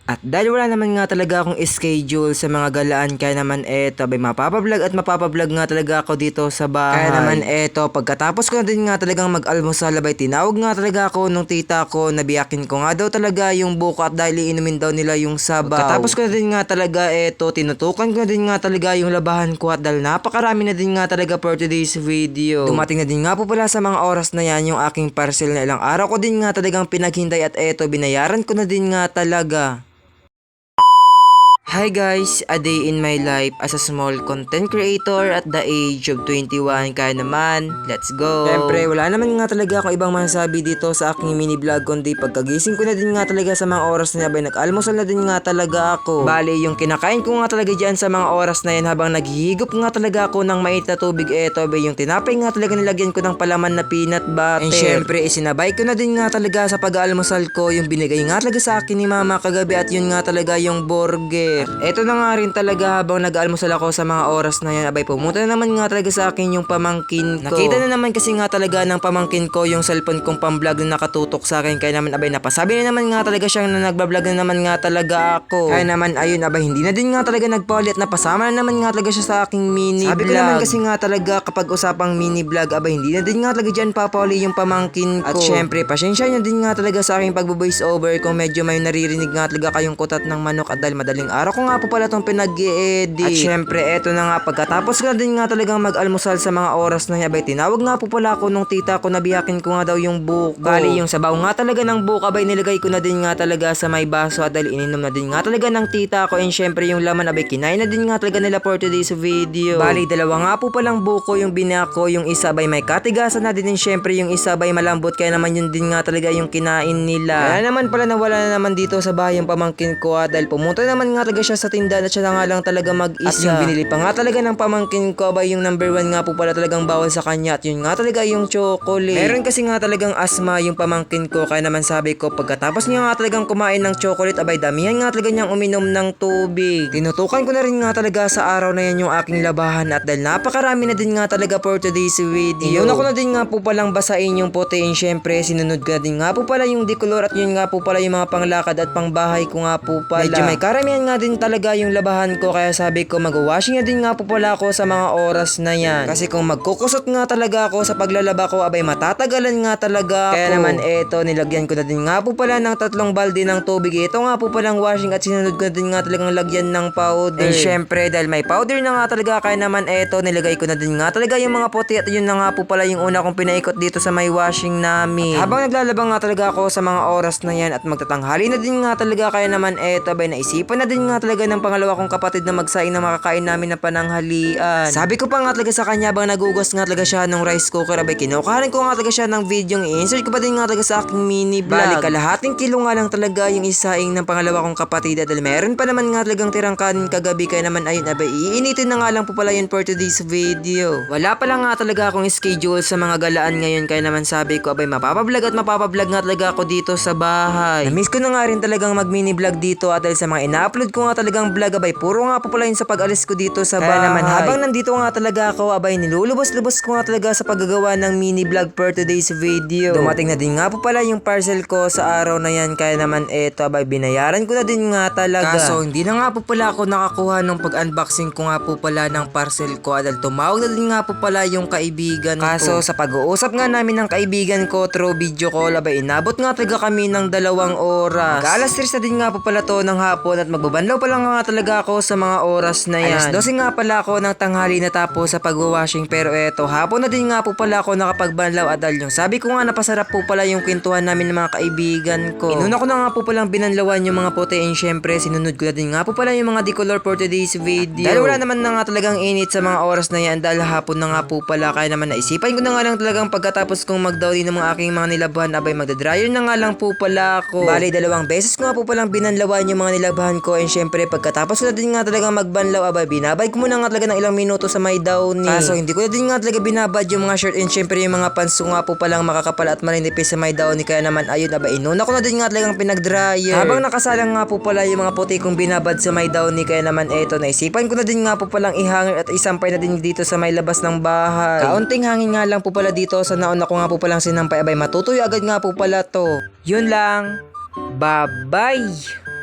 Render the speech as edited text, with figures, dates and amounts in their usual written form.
At dahil wala naman nga talaga akong schedule sa mga galaan, kaya naman eto bay mapapablog at mapapablog nga talaga ako dito sa bahay. Kaya naman eto, pagkatapos ko na din nga talagang mag-almusal, abay tinawag nga talaga ako nung tita ko, nabiyakin ko nga daw talaga yung buko at dahil iinumin daw nila yung sabaw. Pagkatapos ko na din nga talaga eto, tinutukan ko na din nga talaga yung labahan ko at dahil napakarami na din nga talaga for today's video. Dumating na din nga po pala sa mga oras na yan yung aking parcel na ilang araw ko din nga talagang pinaghintay at eto, binayaran ko na din nga talaga. Hi guys, a day in my life as a small content creator at the age of 21. Kaya naman, let's go! Siyempre, wala naman nga talaga akong ibang masasabi dito sa aking mini vlog, kundi pagkagising ko na din nga talaga sa mga oras na yan, nag-almusal na din nga talaga ako. Bale, yung kinakain ko nga talaga dyan sa mga oras na yan habang naghihigop nga talaga ako ng mainit na tubig, eto ba yung tinapay nga talaga nilagyan ko ng palaman na peanut butter. And syempre, isinabay ko na din nga talaga sa pag-almusal ko yung binigay nga talaga sa akin ni mama kagabi at yun nga talaga yung burger. Eto na nga rin talaga habang nag-almusal ako sa mga oras na yan, abay pumunta na naman nga talaga sa akin yung pamangkin ko. Nakita na naman kasi nga talaga ng pamangkin ko yung cellphone kong pang-vlog na nakatutok sa akin, kaya naman abay napasabi na naman nga talaga siyang na nagbablog na naman nga talaga ako. Kaya naman ayun, abay hindi na din nga talaga nagpauli at napasama na naman nga talaga siya sa aking mini vlog. Sabi ko naman kasi nga talaga kapag usapang mini vlog, abay hindi na din nga talaga dyan papauli yung pamangkin ko. At syempre, pasensya nyo din nga talaga sa aking pag-voice over kung medyo may naririnig nga talaga kayong kutat ng manok at dahil madaling araw ko nga po pala tong pinag-i-edit. At syempre eto na nga, pagkatapos ko na din nga talagang mag-almusal sa mga oras na yan, abay tinawag nga po pala ako nung tita ko na biyakin ko nga daw yung buko. Bali yung sabaw nga talaga ng buko, abay nilagay ko na din nga talaga sa may baso at dahil ininom na din nga talaga ng tita ko, and syempre yung laman abay kinain na din nga talaga nila for today's video. Bali dalawa nga po palang buko yung binako, yung isa abay may katigasan na din, and syempre yung isa abay malambot, kaya naman yun din nga talaga yung kinain nila. Kaya naman pala nawala na naman dito sa bahay yung pamangkin ko dahil pumunta naman nga talaga siya sa tindahan at siya na nga lang talaga mag-isa. At yung binili pa nga talaga ng pamangkin ko abay yung number 1 nga po pala talagang bawal sa kanya, at yun nga talaga yung chocolate. Meron kasi nga talagang asma yung pamangkin ko, kaya naman sabi ko pagkatapos niya nga talagang kumain ng chocolate, abay damihan nga talaga niyang uminom ng tubig. Tinutukan ko na rin nga talaga sa araw na yan yung aking labahan at dahil napakarami na din nga talaga for today's video. Inuna ko na din nga po palang basain yung puti, and syempre sinunod ko na din nga po pala yung decolor at yun nga po pala yung mga panglakad at pangbahay ko nga po pala. Medyo may karamihan nga din talaga yung labahan ko, kaya sabi ko mag-washing na din nga po pala ako sa mga oras na yan. Kasi kung magkukusot nga talaga ako sa paglalaba ko, abay matatagalan nga talaga ako. Kaya naman eto, nilagyan ko na din nga po pala ng 3 balde ng tubig. Ito nga po palang washing at sinunod ko na din nga talagang lagyan ng powder. And syempre dahil may powder na nga talaga, kaya naman eto, nilagay ko na din nga talaga yung mga puti at yun na nga po pala yung una kong pinaikot dito sa may washing namin. At habang naglalaba nga talaga ako sa mga oras na yan at magtatanghali na din nga talaga, kaya naman eto, abay naisipan na din nga talaga ng pangalawa kong kapatid na magsaing na makakain namin na pananghalian. Sabi ko pa nga talaga sa kanya bang nagugas nga talaga siya ng rice cooker, abay kinukuhanin ko nga talaga siya ng video, i-insert ko pa din nga talaga sa aking mini vlog. Bali kalahating kilo nga lang talaga yung isaing ng pangalawa kong kapatid at dahil meron pa naman nga talagang tirang kanin kagabi, kaya naman ayun abay iinitin na nga lang po pala yun for today's video. Wala pala nga talaga akong schedule sa mga galaan ngayon, kaya naman sabi ko abay mapapablog at mapapablog nga talaga ako dito sa bahay. Namiss ko na nga rin talagang mag mini vlog dito at dahil sa mga ina-upload ko nga talagang vlog, abay puro nga po pala yun sa pag-alis ko dito sa bahay. Kaya naman habang nandito nga talaga ako, abay nilulubos-lubos ko nga talaga sa paggagawa ng mini vlog for today's video. Dumating na din nga po pala yung parcel ko sa araw na yan, kaya naman eto, abay binayaran ko na din nga talaga. Kaso hindi na nga po pala ako nakakuha nung pag-unboxing ko nga po pala ng parcel ko dahil tumawag na din nga po pala yung kaibigan ko. Kaso sa pag-uusap nga namin ng kaibigan ko through video call, abay inabot nga talaga kami ng 2 oras. Mag-alas 3 na din nga po pala to ng hapon at magbabanlaw pa lang nga talaga ako sa mga oras na yan. Alas 12 nga pala ako ng tanghali natapos sa pag-washing, pero eto hapon na din nga po pala ako nakapagbanlaw at dahil yung sabi ko nga napasarap po pala yung kwentuhan namin ng mga kaibigan ko. Inuna ko na nga po palang binanlawan yung mga puti, and syempre sinunod ko na din nga po pala yung mga decolor for today's video. Dahil wala naman na nga talagang init sa mga oras na yan dahil hapon na nga po pala, kaya naman naisipan ko na nga lang talagang pagkatapos kong magdawli ng mga aking mga nilabahan, abay magdadryer na nga lang po pala ako. Bali 2 beses ko nga po palang binanlawan yung mga nilabahan ko, and syempre pagkatapos ko na din nga talagang magbanlaw, abay binabay ko muna nga talaga ng ilang minuto sa may downy. Kaso hindi ko na din nga talaga binabad yung mga shirt, and syempre yung mga pants ko nga po palang makakapal at maninipis sa may downy, kaya naman ayun abay inuna ko na din nga talagang pinagdryer. Habang nakasalang nga po pala yung mga puti kong binabad sa may downy, kaya naman eto naisipan ko na din nga po palang ihangin at isampay na din dito sa may labas ng bahay. Kaunting hangin nga lang po pala dito sa nauna ko nga po palang sinampay, abay matutuyo agad nga po pala to. Yun lang. Bye-bye!